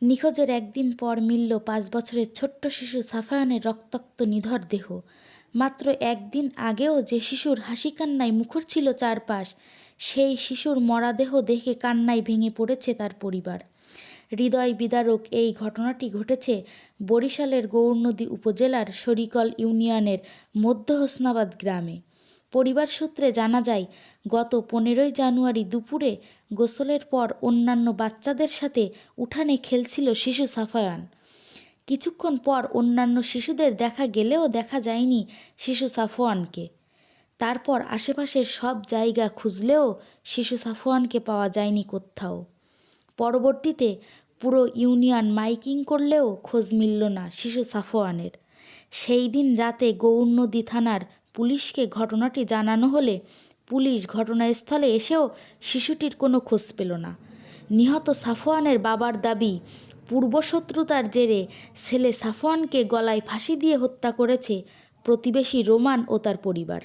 নিখোঁজের একদিন পর মিলল ৫ বছরের ছোট্ট শিশু সাফায়ানের রক্তাক্ত নিথর দেহ। মাত্র একদিন আগেও যে শিশুর হাসি কান্নায় মুখর ছিল চারপাশ, সেই শিশুর মরাদেহ দেখে কান্নায় ভেঙে পড়েছে তার পরিবার। হৃদয় বিদারক এই ঘটনাটি ঘটেছে বরিশালের গৌরনদী উপজেলার শরিকল ইউনিয়নের মধ্য হোসনাবাদ গ্রামে। পরিবার সূত্রে জানা যায়, গত ১৫ই জানুয়ারি দুপুরে গোসলের পর অন্যান্য বাচ্চাদের সাথে উঠানে খেলছিল শিশু সাফায়ান। কিছুক্ষণ পর অন্যান্য শিশুদের দেখা গেলেও দেখা যায়নি শিশু সাফওয়ানকে। তারপর আশেপাশের সব জায়গা খুঁজলেও শিশু সাফওয়ানকে পাওয়া যায়নি কোথাও। পরবর্তীতে পুরো ইউনিয়ন মাইকিং করলেও খোঁজ মিলল না শিশু সাফওয়ানের। সেই দিন রাতে গৌরনদী থানার পুলিশকে ঘটনাটি জানানো হলে পুলিশ ঘটনাস্থলে এসেও শিশুটির কোনো খোঁজ পেল না। নিহত সাফওয়ানের বাবার দাবি, পূর্বশত্রুতার জেরে ছেলে সাফওয়ানকে গলায় ফাঁসি দিয়ে হত্যা করেছে প্রতিবেশী রোমান ও তার পরিবার।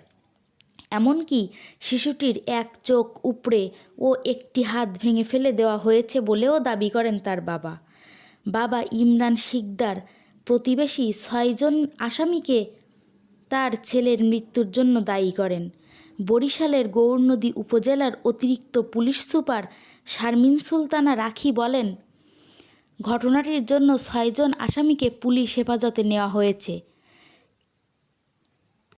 এমনকি শিশুটির এক চোখ উপড়ে ও একটি হাত ভেঙে ফেলে দেওয়া হয়েছে বলেও দাবি করেন তার বাবা। বাবা ইমরান শিকদার প্রতিবেশী ৬ জন আসামিকে তার ছেলের মৃত্যুর জন্য দায়ী করেন। বরিশালের গৌরনদী উপজেলার অতিরিক্ত পুলিশ সুপার শারমিন সুলতানা রাখি বলেন, ঘটনাটির জন্য ৬ জন আসামিকে পুলিশ হেফাজতে নেওয়া হয়েছে।